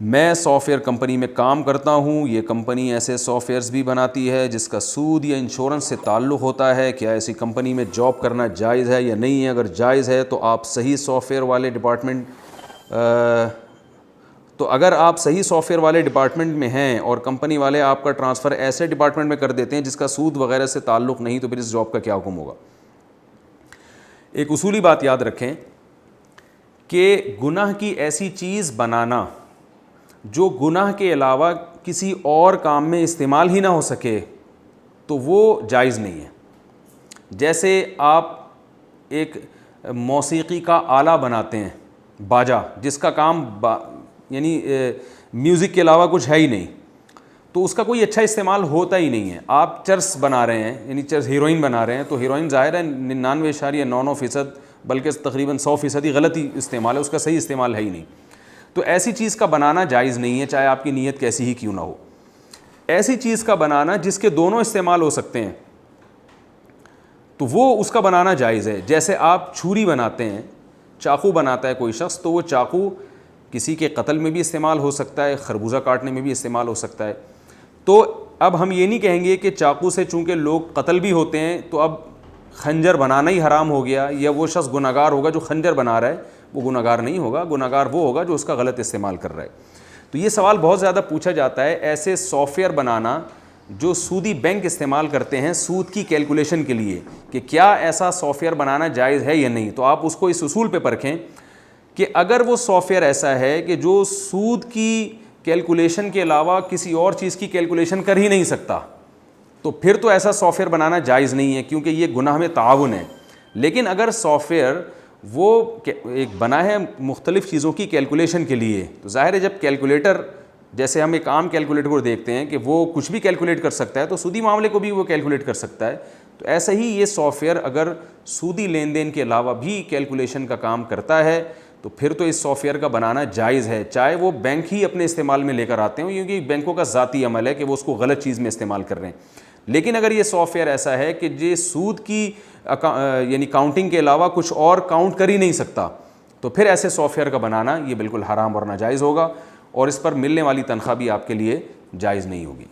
मैं software company में काम करता हूँ, ये कंपनी ऐसे सॉफ़्टवेयर्स भी बनाती है जिसका सूद या इंश्योरेंस से ताल्लुक़ होता है, क्या ऐसी कंपनी में जॉब करना जायज़ है या नहीं है? अगर जायज़ है तो आप सही सॉफ़्टवेयर वाले डिपार्टमेंट अगर आप सही सॉफ़्टवेयर वाले डिपार्टमेंट में हैं और कंपनी वाले आपका ट्रांसफ़र ऐसे डिपार्टमेंट में कर देते हैं जिसका सूद वगैरह से ताल्लुक़ नहीं, तो फिर इस जॉब का क्या हुक्म होगा? एक उसूली बात याद रखें कि गुनाह की ऐसी चीज़ बनाना जो गुनाह के अलावा किसी और काम में इस्तेमाल ही ना हो सके तो वो जायज़ नहीं है। जैसे आप एक मौसीकी का आला बनाते हैं, बाजा, जिसका काम यानी म्यूज़िक के अलावा कुछ है ही नहीं, तो उसका कोई अच्छा इस्तेमाल होता ही नहीं है। आप चर्स बना रहे हैं, यानी चर्स हीरोइन बना रहे हैं, तो हीरोइन ज़ाहिर है 99.99% बल्कि तकरीबन 100% ही गलत ही इस्तेमाल है, उसका सही इस्तेमाल है ही नहीं। तो ऐसी चीज़ का बनाना जायज़ नहीं है, चाहे आपकी नीयत कैसी ही क्यों ना हो। ऐसी चीज़ का बनाना जिसके दोनों इस्तेमाल हो सकते हैं तो वो उसका बनाना जायज़ है। जैसे आप छुरी बनाते हैं, चाकू बनाता है कोई शख्स, तो वो चाकू किसी के कत्ल में भी इस्तेमाल हो सकता है, खरबूजा काटने में भी इस्तेमाल हो सकता है। तो अब हम ये नहीं कहेंगे कि चाकू से चूँकि लोग कत्ल भी होते हैं तो अब खंजर बनाना ही हराम हो गया, या वो शख्स गुनहगार होगा जो खंजर बना रहा है, वो गुनहगार नहीं होगा। गुनहगार वो होगा जो उसका गलत इस्तेमाल कर रहा है। तो ये सवाल बहुत ज़्यादा पूछा जाता है, ऐसे सॉफ़्टवेयर बनाना जो सूदी बैंक इस्तेमाल करते हैं सूद की कैलकुलेशन के लिए, कि क्या ऐसा सॉफ़्टवेयर बनाना जायज़ है या नहीं। तो आप उसको इस उसूल पे परखें कि अगर वो सॉफ़्टवेयर ऐसा है कि जो सूद की कैलकुलेशन के अलावा किसी और चीज़ की कैलकुलेशन कर ही नहीं सकता, तो फिर तो ऐसा सॉफ़्टवेयर बनाना जायज़ नहीं है, क्योंकि ये गुनाह में ताउन है। लेकिन अगर सॉफ़्टवेयर वो एक बना है मुख्तलिफ़ चीज़ों की कैलकुलेशन के लिए, तो ज़ाहिर है जब कैलकुलेटर, जैसे हम एक आम कैलकुलेटर को देखते हैं कि वो कुछ भी कैलकुलेट कर सकता है, तो सूदी मामले को भी वो कैलकुलेट कर सकता है। तो ऐसे ही ये सॉफ़्टवेयर अगर सूदी लेन देन के अलावा भी कैलकुलेशन का काम करता है तो फिर तो इस सॉफ़्टवेयर का बनाना जायज़ है, चाहे वो बैंक ही अपने इस्तेमाल में लेकर आते हों, क्योंकि बैंकों का ज़ाती अमल है कि वो उसको गलत चीज़ में इस्तेमाल कर रहे हैं। लेकिन अगर ये सॉफ़्टवेयर ऐसा है कि ये सूद की यानी काउंटिंग के अलावा कुछ और काउंट कर ही नहीं सकता, तो फिर ऐसे सॉफ़्टवेयर का बनाना ये बिल्कुल हराम और नाजायज़ होगा, और इस पर मिलने वाली तनख्वाह भी आपके लिए जायज़ नहीं होगी।